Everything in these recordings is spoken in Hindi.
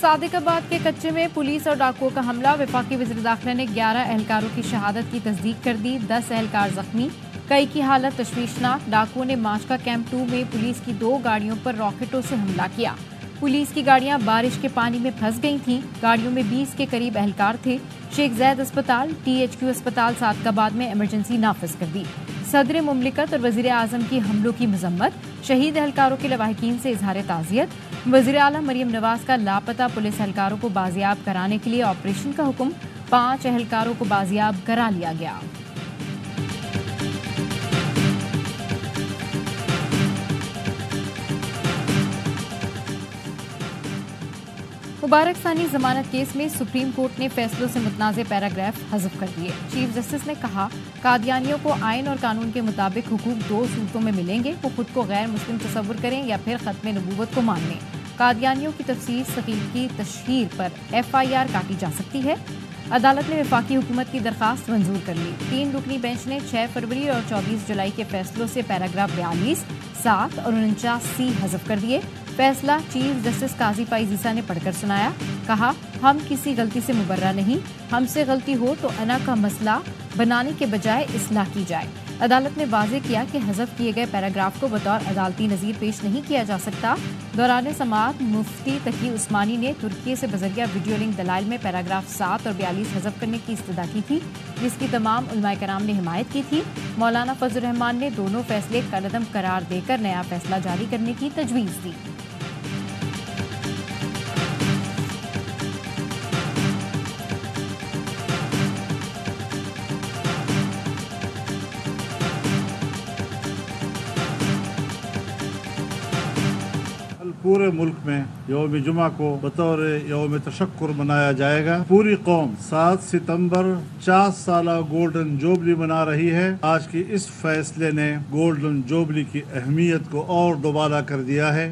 सादिकाबाद के कच्चे में पुलिस और डाकुओं का हमला। वफाकी वज़ीर दाखिला ने 11 एहलकारों की शहादत की तस्दीक कर दी। 10 एहलकार जख्मी, कई की हालत तशवीशनाक। डाकुओं ने माचका कैंप 2 में पुलिस की 2 गाड़ियों पर रॉकेटों से हमला किया। पुलिस की गाड़ियां बारिश के पानी में फंस गई थीं। गाड़ियों में 20 के करीब एहलकार थे। शेख जैद अस्पताल, THQ अस्पताल सादिकाबाद में इमरजेंसी नाफिज कर दी। सदर मुमलिकत और वज़ीर आज़म की हमलों की मजम्मत। शहीद एहलकारों के लवाहिकीन से इजहार ताज़ियत। वज़ीर आला मरियम नवाज का लापता पुलिस एहलकारों को बाजियाब कराने के लिए ऑपरेशन का हुक्म। 5 एहलकारों को बाजियाब करा लिया गया। मुबारक सानी जमानत केस में सुप्रीम कोर्ट ने फैसलों से मुतनाज़े पैराग्राफ हज़फ कर दिए। चीफ जस्टिस ने कहा, कादियानियों को आइन और कानून के मुताबिक हुकूक 2 सूरतों में मिलेंगे। वो खुद को गैर मुस्लिम तस्वुर करें या फिर खत्म नबूवत को मान लें। कादियानियों की तफसीर सकील की तशहीर पर FIR काटी जा सकती है। अदालत ने वफाकी हुकूमत की दरखास्त मंजूर कर ली। 3 रुकनी बेंच ने 6 फरवरी और 24 जुलाई के फैसलों से पैराग्राफ 42, 7 और 49C हज़फ कर दिए। फैसला चीफ जस्टिस काजी पाइजीसा ने पढ़कर सुनाया। कहा, हम किसी गलती से मुबर्रा नहीं, हमसे गलती हो तो अना का मसला बनाने के बजाय इस्लाह की जाए। अदालत ने वाज़ेह किया कि हज़फ किए गए पैराग्राफ को बतौर अदालती नज़ीर पेश नहीं किया जा सकता। दौरान समाअत मुफ्ती तकी उस्मानी ने तुर्की से बजरिया वीडियो लिंक दलाइल में पैराग्राफ 7 और 42 हज़फ करने की इस्तदा की थी, जिसकी तमाम उलमाए कराम ने हिमायत की थी। मौलाना फजल रहमान ने दोनों फैसले कलअदम करार देकर नया फैसला जारी करने की तजवीज़ दी। पूरे मुल्क में यौम जुमा को बतौर यौम तशक्कुर मनाया जाएगा। पूरी कौम 7 सितंबर 50 साला गोल्डन जुबली मना रही है। आज की इस फैसले ने गोल्डन जुबली की अहमियत को और दोबारा कर दिया है।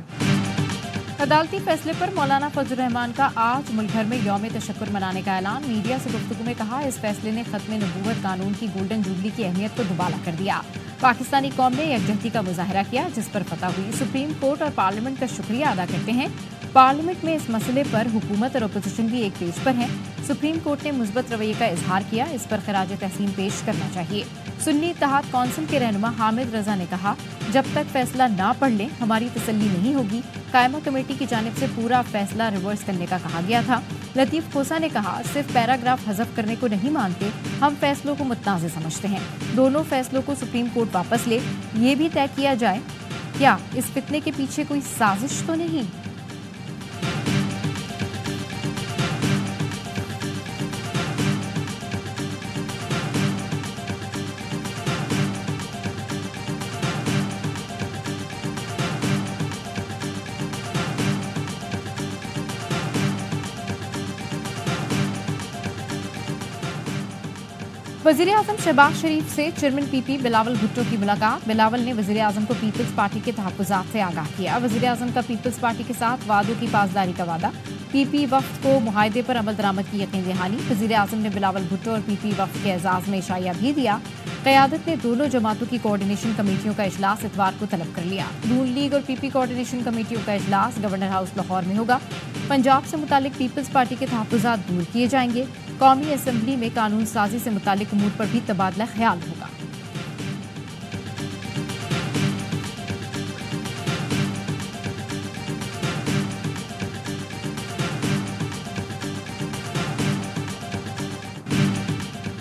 अदालती फैसले पर मौलाना फजल रहमान का आज मुल्क भर में यौम तशक्कुर मनाने का ऐलान। मीडिया से गुफ्तगू में कहा, इस फैसले ने खत्म नबूवत कानून की गोल्डन जुबली की अहमियत को दुबाला कर दिया। पाकिस्तानी कौम ने यकजहती का मुजाहरा किया, जिस पर फतह हुई। सुप्रीम कोर्ट और पार्लियामेंट का शुक्रिया अदा करते हैं। पार्लियामेंट में इस मसले पर हुकूमत और अपोजिशन भी एक पेज पर है। सुप्रीम कोर्ट ने मुस्बत रवैये का इजहार किया, इस पर खराज तहसीन पेश करना चाहिए। सुन्नी इत्तेहाद कौंसिल के रहनुमा हामिद रजा ने कहा, जब तक फैसला ना पढ़ लें हमारी तसल्ली नहीं होगी। कायमा कमेटी की जानिब से पूरा फैसला रिवर्स करने का कहा गया था। लतीफ खोसा ने कहा, सिर्फ पैराग्राफ हज़फ करने को नहीं मानते, हम फैसलों को मुतनाज़े समझते हैं। दोनों फैसलों को सुप्रीम कोर्ट वापस ले, ये भी तय किया जाए क्या इस फितने के पीछे कोई साजिश तो नहीं। वज़ीर आज़म शहबाज शरीफ से चेयरमैन PP बिलावल भुट्टो की मुलाकात। बिलावल ने वज़ीर आज़म को पीपल्स पार्टी के तहफ़्फ़ुज़ात से आगाह किया। वज़ीर आज़म का पीपल्स पार्टी के साथ वादों की पासदारी का वादा। PP वफ़्द को मुआहदे पर अमल दरामद की यकीन दहानी। वज़ीर आज़म ने बिलावल भुट्टो और PP वफ़्द के एजाज़ में इशाया भी दिया। क़यादत ने दोनों जमातों की कोऑर्डिनेशन कमेटियों का इजलास इतवार को तलब कर लिया। नून लीग और PP कोऑर्डिनेशन कमेटियों का इजलास गवर्नर हाउस लाहौर में होगा। पंजाब से मुतालिक पीपल्स पार्टी के तहफ़्फ़ुज़ात दूर किए जाएंगे। कौमी असम्बली में कानून साजी से मुतालिक उमूर पर भी तबादला ख्याल होगा।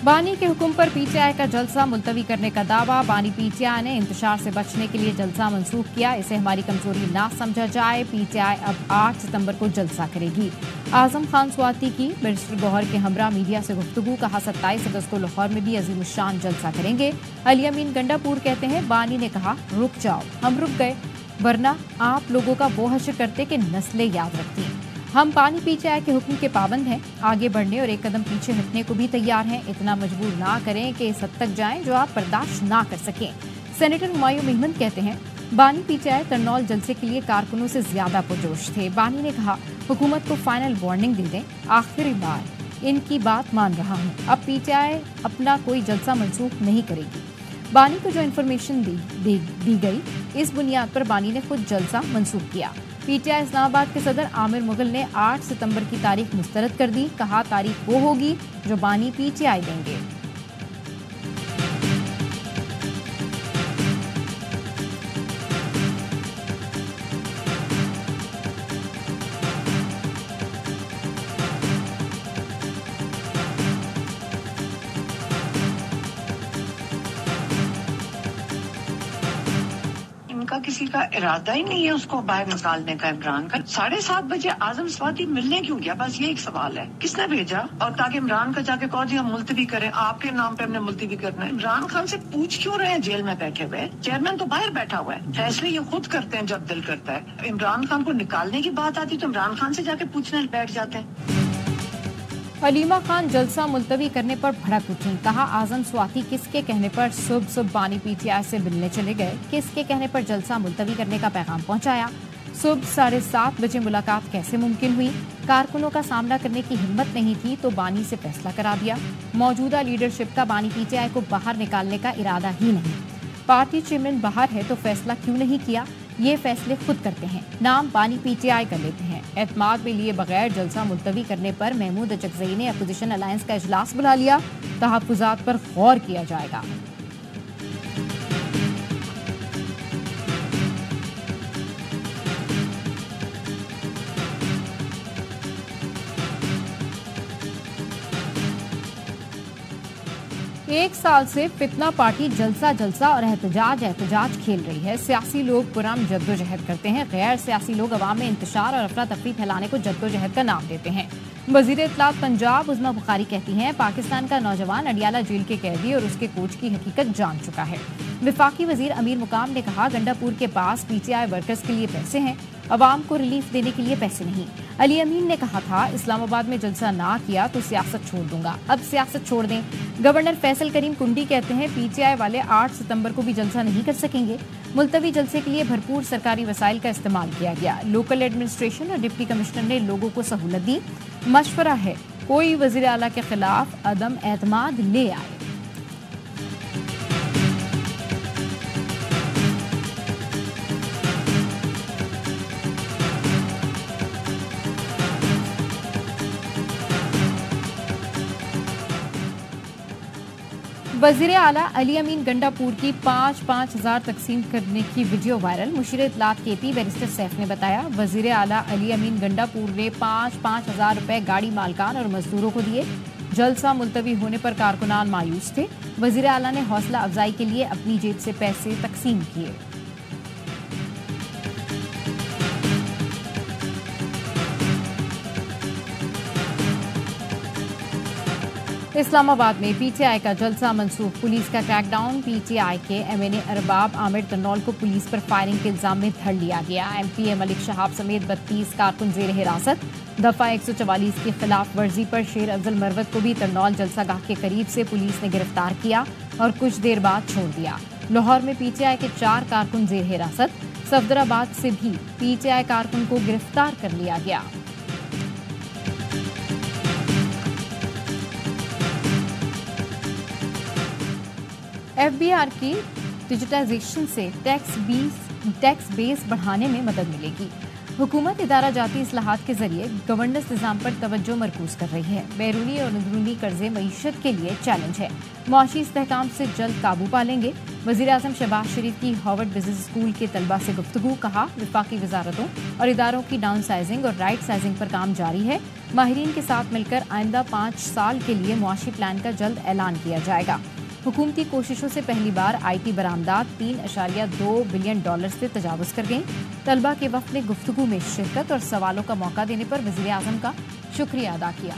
बानी के हुक्म पर PTI का जलसा मुलतवी करने का दावा। बानी PTI ने इंतशार से बचने के लिए जलसा मंसूख किया, इसे हमारी कमजोरी ना समझा जाए। PTI अब 8 सितंबर को जलसा करेगी। आजम खान स्वाति की बैरिस्टर गौहर के हमरा मीडिया से गुफ्तगू। कहा, 27 अगस्त को लाहौर में भी अजीमुशान जलसा करेंगे। अली अमीन गंडापुर कहते हैं, बानी ने कहा रुक जाओ, हम रुक गए, वरना आप लोगों का वो हश्र करते कि नस्लें याद रखती हैं। हम बानी PTI के हुक्म के पाबंद हैं, आगे बढ़ने और एक कदम पीछे हटने को भी तैयार हैं। इतना मजबूर ना करें कि इस हद तक जाएं जो आप बर्दाश्त ना कर सकें। सेनेटर हुमायूं मेहमद कहते हैं, बानी PTI तरनौल जलसे के लिए कारकुनों से ज्यादा पुरजोश थे। बानी ने कहा, हुकूमत को फाइनल वार्निंग दे दें, आखिरी बार इनकी बात मान रहा हूँ, अब PTI अपना कोई जलसा मंसूख नहीं करेगी। बानी को जो इन्फॉर्मेशन दी गई, इस बुनियाद पर बानी ने खुद जलसा मंसूख किया। पीटीआई इस्लामाबाद के सदर आमिर मुगल ने 8 सितंबर की तारीख मुस्तरद कर दी। कहा, तारीख वो होगी जो बानी पीटीआई देंगे। किसी का इरादा ही नहीं है उसको बाहर निकालने का। इमरान का 7:30 बजे आजम स्वाति मिलने क्यों गया? बस ये एक सवाल है, किसने भेजा? और ताकि इमरान का जाके कहो जी हम मुलतवी करें, आपके नाम पे हमने मुलतवी करना है। इमरान खान से पूछ क्यों रहे हैं जेल में बैठे हुए? चेयरमैन तो बाहर बैठा हुआ है, फैसले ये खुद करते हैं जब दिल करता है। इमरान खान को निकालने की बात आती तो इमरान खान से जाके पूछने बैठ जाते हैं। हलीमा खान जलसा मुलतवी करने पर भड़क उठी। कहा, आजम स्वाति किसके कहने पर सुबह बानी पीटीआई से मिलने चले गए? किसके कहने पर जलसा मुलतवी करने का पैगाम पहुंचाया? सुबह 7:30 बजे मुलाकात कैसे मुमकिन हुई? कारकुनों का सामना करने की हिम्मत नहीं थी तो बानी से फैसला करा दिया। मौजूदा लीडरशिप का बानी पीटीआई को बाहर निकालने का इरादा ही नहीं। पार्टी चेयरमैन बाहर है तो फैसला क्यों नहीं किया? ये फैसले खुद करते हैं, नाम बानी पीटीआई कर लेते हैं। एतमाद में लिए बगैर जलसा मुलतवी करने पर महमूद अचकजई ने अपोजिशन अलायंस का इजलास बुला लिया। तहफ्फुजात पर गौर किया जाएगा। एक साल से फितना पार्टी जलसा जलसा और एहतजाज खेल रही है। सियासी लोग पुरअमन जद्दोजहद करते हैं, गैर सियासी लोग अवाम में इंतशार और अफरा तफरी फैलाने को जद्दोजहद का नाम देते हैं। वजीर इत्तलात पंजाब उज़्मा बुखारी कहती हैं, पाकिस्तान का नौजवान अडियाला जेल के कैदी और उसके कोच की हकीकत जान चुका है। विफाकी वजीर अमीर मुकाम ने कहा, गंडापुर के पास पीटीआई वर्कर्स के लिए पैसे हैं, अवाम को रिलीफ देने के लिए पैसे नहीं। अली अमीन ने कहा था, इस्लामाबाद में जलसा ना किया तो सियासत छोड़ दूंगा। अब सियासत छोड़ दें। गवर्नर फैसल करीम कुंडी कहते हैं, पीटीआई वाले 8 सितंबर को भी जलसा नहीं कर सकेंगे। मुलतवी जलसे के लिए भरपूर सरकारी वसाइल का इस्तेमाल किया गया। लोकल एडमिनिस्ट्रेशन और डिप्टी कमिश्नर ने लोगों को सहूलत दी। मशवरा है, कोई वजीर आला के खिलाफ अदम एतमाद ले आए। वजीर आला अली अमीन गंडापुर की 5-5 हज़ार तकसीम करने की वीडियो वायरल। मुशीर इत्तलात केपी बैरिस्टर सैफ ने बताया, वजीर आला अली अमीन गंडापुर ने 5-5 हज़ार रुपए गाड़ी मालकान और मजदूरों को दिए। जलसा मुलतवी होने पर कारकुनान मायूस थे। वजीर आला ने हौसला अफजाई के लिए अपनी जेब से पैसे तकसीम किए। इस्लामाबाद में पीटीआई का जलसा मंसूख, पुलिस का क्रैकडाउन। पीटीआई के एमएनए अरबाब आमिर तन्नौल को पुलिस पर फायरिंग के इल्जाम में धर लिया गया। एमपीए मलिक शहाब समेत 32 कारकुन जेर हिरासत। दफा 144 की खिलाफ वर्जी पर शेर अफजल मरवत को भी तन्नौल जलसागाह के करीब से पुलिस ने गिरफ्तार किया और कुछ देर बाद छोड़ दिया। लाहौर में पीटीआई के 4 कारकुन जेर हिरासत। सफदराबाद से भी पीटीआई कारकुन को गिरफ्तार कर लिया गया। एफबीआर की डिजिटाइजेशन से टैक्स बेस बढ़ाने में मदद मिलेगी। हुकूमत इदारा जाती इस्लाहात के जरिए गवर्नेंस निज़ाम पर तवज्जो मरकूज कर रही है। बैरूनी और अंदरूनी कर्जे मईशत के लिए चैलेंज है। मुआशी इस्तेहकाम से जल्द काबू पा लेंगे। वज़ीर आज़म शहबाज शरीफ की हार्वर्ड बिजनेस स्कूल के तलबा से गुफ्तगू। कहा, विफाकी वजारतों और इदारों की डाउन साइजिंग और राइट साइजिंग पर काम जारी है। माहिरीन के साथ मिलकर आइंदा 5 साल के लिए मुआशी प्लान का जल्द ऐलान किया जाएगा। हुकूमती कोशिशों से पहली बार आईटी बरामदात $3.2 बिलियन से तजावुज़ कर गईं। तलबा के वक्त ने गुफ्तगू में शिरकत और सवालों का मौका देने पर वज़ीर आज़म का शुक्रिया अदा किया।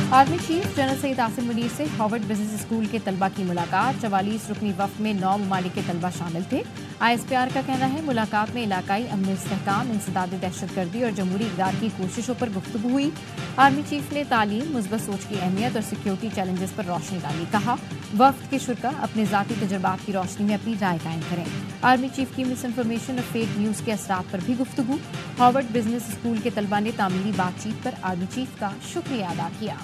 Army chief general Syed Asim Munir से हार्वर्ड बिजनेस स्कूल के तलबा की मुलाकात। 44 रुकनी वफ़द में 9 ममालिक के तलबा शामिल थे। ISPR का कहना है मुलाकात में इलाकाई अमन इस्तेहकाम, इंसदाद दहशतगर्दी और जमहूरी इक़दार की कोशिशों पर गुफ्तगू हुई। आर्मी चीफ ने तालीम, मुस्बत सोच की अहमियत और सिक्योरिटी चैलेंजेस पर रोशनी डाली। कहा वफ़द के शुरका अपने ज़ाती तजुर्बात की रोशनी में अपनी राय कायम करें। आर्मी चीफ की मिस इन्फॉर्मेशन और फेक न्यूज़ के असरात पर भी गुफ्तगू। हार्वर्ड बिजनेस स्कूल के तलबा ने तामीली बातचीत पर आर्मी चीफ का शुक्रिया अदा किया।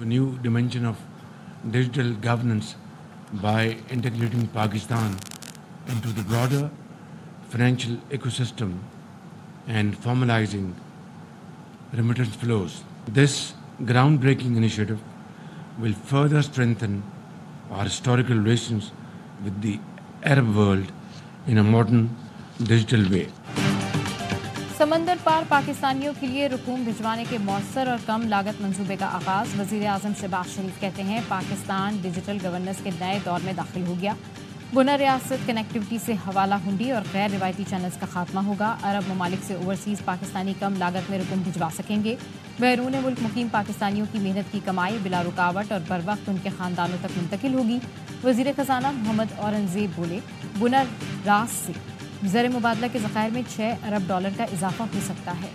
A new dimension of digital governance by integrating Pakistan into the broader financial ecosystem and formalizing remittance flows. This groundbreaking initiative will further strengthen our historical relations with the Arab world in a modern digital way. समंदर पार पाकिस्तानियों के लिए रुकूम भिजवाने के मौसर और कम लागत मंसूबे का आगाज। वजीर आजम शहबाज शरीफ कहते हैं पाकिस्तान डिजिटल गवर्नेंस के नए दौर में दाखिल हो गया। बुना रियासत कनेक्टिविटी से हवाला हुंडी और गैर रिवायती चैनल्स का खात्मा होगा। अरब ममालिक से ओवरसीज पाकिस्तानी कम लागत में रुकूम भिजवा सकेंगे। बैरून मुल्क मुकीम पाकिस्तानियों की मेहनत की कमाई बिला रुकावट और बर वक्त उनके खानदानों तक मुंतकिल होगी। वजीर खजाना मोहम्मद औरंगजेब बोले बुना रास से ज़र मुबादला के ज़खायर में $6 अरब का इजाफा हो सकता है।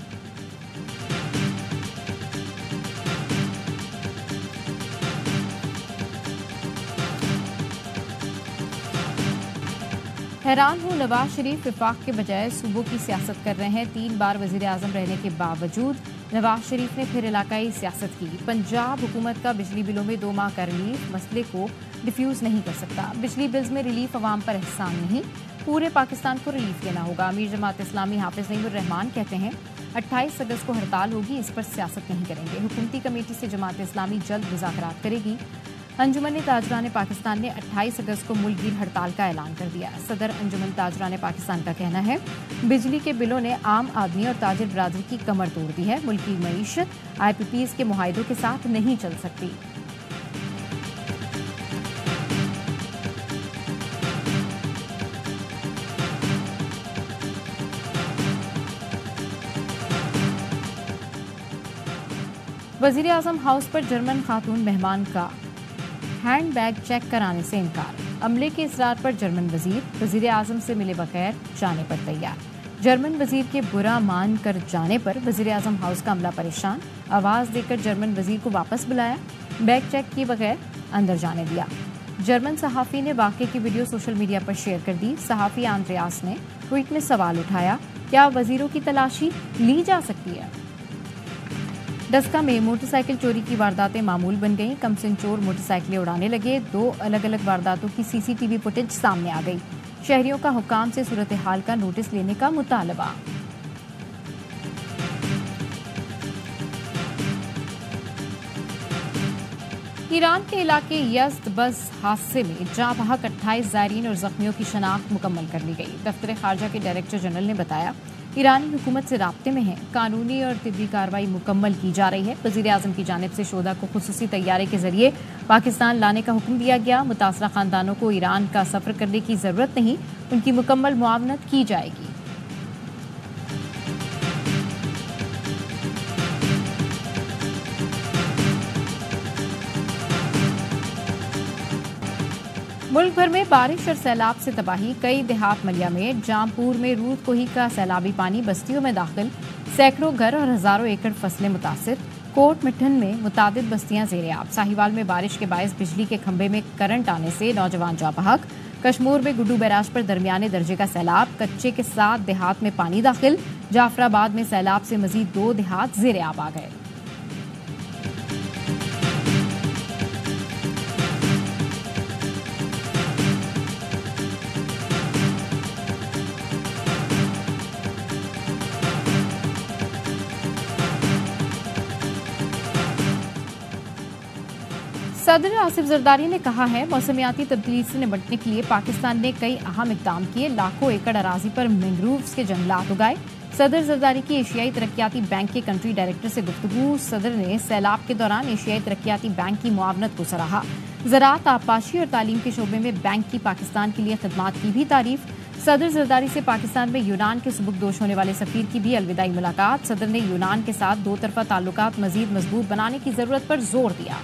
हैरान हूँ नवाज शरीफ विफाक के बजाय सूबों की सियासत कर रहे हैं। 3 बार वजीर आजम रहने के बावजूद नवाज शरीफ ने फिर इलाकाई सियासत की। पंजाब हुकूमत का बिजली बिलों में 2 माह का रिलीफ मसले को डिफ्यूज़ नहीं कर सकता। बिजली बिल्स में रिलीफ अवाम पर एहसान नहीं, पूरे पाकिस्तान को रिलीफ देना होगा। अमीर जमात इस्लामी हाफिज नईमुर रहमान कहते हैं 28 अगस्त को हड़ताल होगी, इस पर सियासत नहीं करेंगे। हुकूमती कमेटी से जमात इस्लामी जल्द मुज़ाकरात करेगी। अंजुमन ताजरान पाकिस्तान ने 28 अगस्त को मुल्कगीर हड़ताल का ऐलान कर दिया। सदर अंजुमन ताजरान पाकिस्तान का कहना है बिजली के बिलों ने आम आदमी और ताजिर बरादरी की कमर तोड़ दी है। मुल्क की मईशत IPPs के मुआहिदों के साथ नहीं चल सकती। वजीर आजम हाउस पर जर्मन खातून मेहमान का हैंड बैग चेक कराने से इनकार। अमले के इसरार पर जर्मन वजीर आजम से मिले बगैर जाने पर तैयार। जर्मन वजीर के बुरा मान कर जाने पर वजीर आजम हाउस का अमला परेशान। आवाज़ देकर जर्मन वजीर को वापस बुलाया, बैग चेक किए बगैर अंदर जाने दिया। जर्मन सहाफ़ी ने वाक़े की वीडियो सोशल मीडिया पर शेयर कर दी। सहाफ़ी आंद्रेयास ने ट्वीट में सवाल उठाया, क्या वजीरों की तलाशी ली जा सकती है? डस्का में मोटरसाइकिल चोरी की वारदातें मामूल बन गईं। कमसिन चोर मोटरसाइकिलें उड़ाने लगे। 2 अलग अलग वारदातों की CCTV फुटेज सामने आ गई। शहरियों का हुक्काम से सूरत हाल का नोटिस लेने का मुतालबा। ईरान के इलाके यज़्द बस हादसे में जाँ बहक 28 ज़ायरीन और जख्मियों की शनाख्त मुकम्मल कर ली गई। दफ्तर खारजा के डायरेक्टर जनरल ने बताया ईरानी हुकूमत से राब्ते में है, कानूनी और तिब्बी कार्रवाई मुकम्मल की जा रही है। वज़ीर आज़म की जानिब से शोधा को खुसूसी तैयारे के जरिए पाकिस्तान लाने का हुक्म दिया गया। मुतासरा खानदानों को ईरान का सफ़र करने की ज़रूरत नहीं, उनकी मुकम्मल मुआवनत की जाएगी। मुल्क भर में बारिश और सैलाब से तबाही। कई देहात मलिया में जामपुर में रूद कोही का सैलाबी पानी बस्तियों में दाखिल। सैकड़ों घर और हजारों एकड़ फसलें मुतासिर। कोट मिठन में मुतादिद बस्तियां ज़ेर-ए-आब। साहिवाल में बारिश के बायस बिजली के खंभे में करंट आने से नौजवान जाँ बहक। कश्मीर में गुड्डू बैराज पर दरमियाने दर्जे का सैलाब। कच्चे के 7 देहात में पानी दाखिल। जाफराबाद में सैलाब से मजीद 2 देहात ज़ेर-ए-आब आ गए। सदर आसिफ जरदारी ने कहा है मौसमियाती तब्दीली से निपटने के लिए पाकिस्तान ने कई अहम इक़दाम किए। लाखों एकड़ अराजी पर मैंग्रोव्स के जंगलात उगाए। सदर जरदारी की एशियाई तरक्याती बैंक के कंट्री डायरेक्टर से गुफ्तगू। सदर ने सैलाब के दौरान एशियाई तरक्याती बैंक की मुआवनत को सराहा। ज़राअत, आबपाशी और तालीम के शोबे में बैंक की पाकिस्तान के लिए खिदमात की भी तारीफ। सदर जरदारी से पाकिस्तान में यूनान के सुबुकदोश होने वाले सफीर की भी अलविदाई मुलाकात। सदर ने यूनान के साथ दो तरफा ताल्लुकात मजीद मजबूत बनाने की जरूरत पर जोर दिया।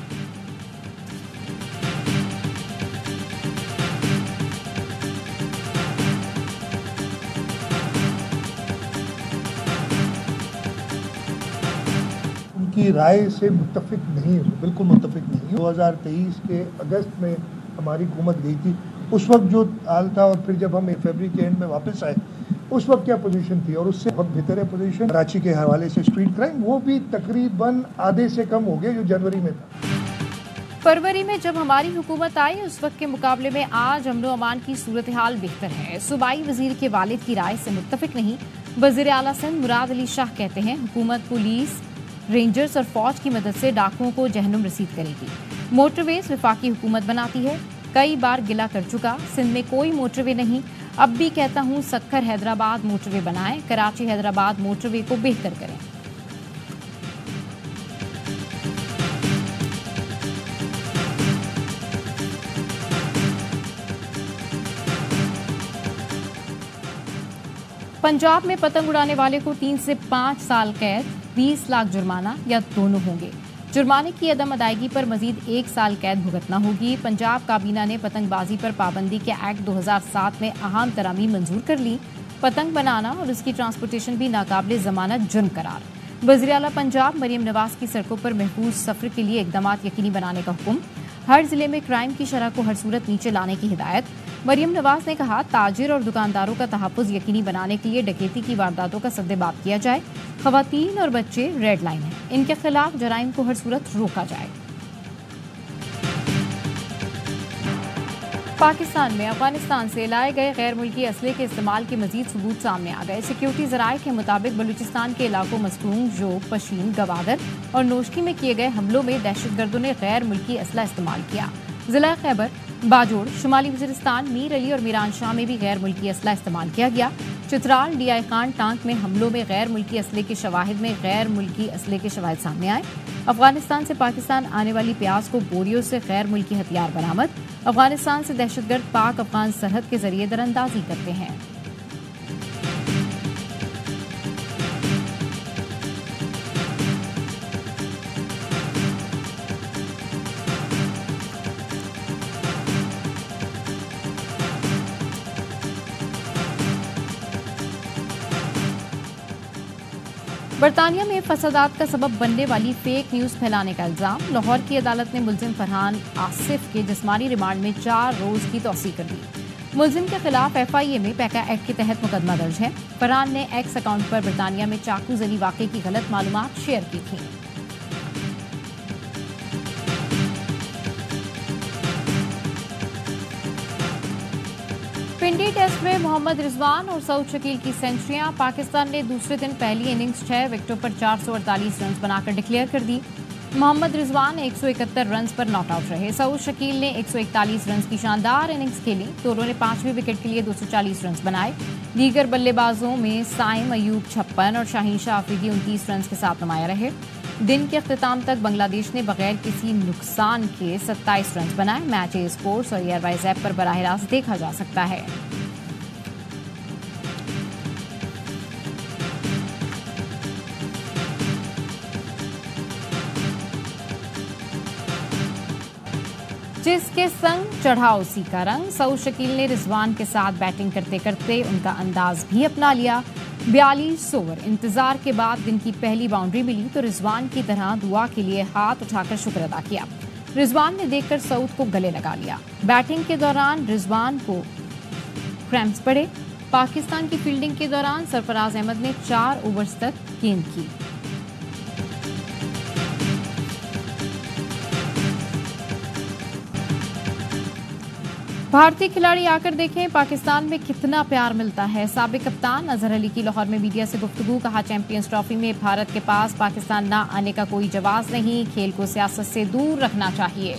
की राय से मुत्तफिक नहीं हूँ, बिल्कुल मुत्तफिक नहीं हूँ। 2023 के अगस्त में हमारी हुकूमत गई थी, उस वक्त जो हाल था, और फिर जब हम फरवरी के एंड में वापस आए उस वक्त क्या पोजीशन थी, और उससे बहुत बेहतर है पोजीशन। कराची के हवाले से स्ट्रीट क्राइम वो भी तकरीबन आधे से कम हो गया जो जनवरी में था। फरवरी में जब हमारी हुकूमत आई उस वक्त के मुकाबले में आज अमन व अमान की सूरत हाल बेहतर है। सूबाई वजीर के वालिद की राय से मुत्तफिक नहीं। वजीर आला सिंध मुराद अली शाह कहते हैं हुकूमत पुलिस, रेंजर्स और फौज की मदद से डाकुओं को जहन्नुम रसीद करेगी। मोटरवेज विफाकी हुकूमत बनाती है, कई बार गिला कर चुका, सिंध में कोई मोटरवे नहीं। अब भी कहता हूं सक्खर हैदराबाद मोटरवे बनाएं, कराची हैदराबाद मोटरवे को बेहतर करें। पंजाब में पतंग उड़ाने वाले को 3 से 5 साल कैद, 20 लाख जुर्माना या दोनों होंगे। जुर्माने की अदम अदायगी पर मजीद 1 साल कैद भुगतना होगी। पंजाब काबीना ने पतंगबाजी पर पाबंदी के एक्ट 2007 में अहम तरामीम मंजूर कर ली। पतंग बनाना और उसकी ट्रांसपोर्टेशन भी नाकाबिले जमानत जुर्म करार। वज़ीर आला पंजाब मरियम नवाज की सड़कों पर महफूज सफर के लिए इकदाम यकीनी बनाने का हुक्म। हर जिले में क्राइम की शरह को हर सूरत नीचे लाने की हिदायत। मरियम नवाज ने कहा ताजिर और दुकानदारों का तहफ़्फ़ुज़ यकीनी बनाने के लिए डकैती की वारदातों का सद्देबाब किया जाए। ख़वातीन और बच्चे रेड लाइन हैं, इनके खिलाफ जराइम को हर सूरत रोका जाए। पाकिस्तान में अफगानिस्तान से लाए गए गैर मुल्की असले के इस्तेमाल के मजीद सबूत सामने आ गए। सिक्योरिटी ज़राए के मुताबिक बलूचिस्तान के इलाकों मस्तूंग, जोब, पशीन, गवादर और नोशकी में किए गए हमलों में दहशतगर्दों ने गैर मुल्की असला इस्तेमाल किया। जिला खैबर, बाजोड़, शुमाली वज़ीरिस्तान, मीर अली और मीरान शाह में भी गैर मुल्की असला इस्तेमाल किया गया। चित्राल, DI खान टांक में हमलों में गैर मुल्की असले के शवाहिद में गैर मुल्की असले के शवाहिद सामने आए। अफगानिस्तान से पाकिस्तान आने वाली प्याज को बोरियों से गैर मुल्की हथियार बरामद। अफगानिस्तान से दहशतगर्द पाक अफगान सरहद के जरिए दरअंदाजी करते हैं। बरतानिया में फसादात का सबब बनने वाली फेक न्यूज़ फैलाने का इल्जाम। लाहौर की अदालत ने मुलजिम फरहान आसिफ के जिस्मानी रिमांड में 4 रोज की तौसीह कर दी। मुलजिम के खिलाफ FIA में पैका एक्ट के तहत मुकदमा दर्ज है। फरहान ने एक्स अकाउंट पर बरतानिया में चाकू जनी वाक़े की गलत मालूमात शेयर की थी। पिंडी टेस्ट में मोहम्मद रिजवान और सऊद शकील की सेंचुरियां। पाकिस्तान ने दूसरे दिन पहली इनिंग्स 6 विकेटों पर 448 रन बनाकर डिक्लेयर कर दी। मोहम्मद रिजवान 171 रन पर नॉट आउट रहे। सऊद शकील ने 141 रन की शानदार इनिंग्स खेली। दोनों ने 5वें विकेट के लिए 240 रन बनाए। दीगर बल्लेबाजों में साइम अयूब 56 और शाहीन शाह अफरीदी 29 रन के साथ नुमाया रहे। दिन के अख्तिताम तक बांग्लादेश ने बगैर किसी नुकसान के 27 रन बनाए। मैच ए स्पोर्ट्स और एयरवाइज ऐप पर बराह रास्त देखा जा सकता है। जिसके संग चढ़ा उसी का रंग। सऊद शकील ने रिजवान के साथ बैटिंग करते करते उनका अंदाज भी अपना लिया। 42 ओवर इंतजार के बाद दिन की पहली बाउंड्री मिली तो रिजवान की तरह दुआ के लिए हाथ उठाकर शुक्र अदा किया। रिजवान ने देखकर सऊद को गले लगा लिया। बैटिंग के दौरान रिजवान को क्रैम्प्स पड़े। पाकिस्तान की फील्डिंग के दौरान सरफराज अहमद ने 4 ओवर्स तक गेंद की। भारतीय खिलाड़ी आकर देखें पाकिस्तान में कितना प्यार मिलता है। साबिक कप्तान अजहर अली की लाहौर में मीडिया से गुफ्तगू। कहा चैंपियंस ट्रॉफी में भारत के पास पाकिस्तान ना आने का कोई जवाब नहीं। खेल को सियासत से दूर रखना चाहिए।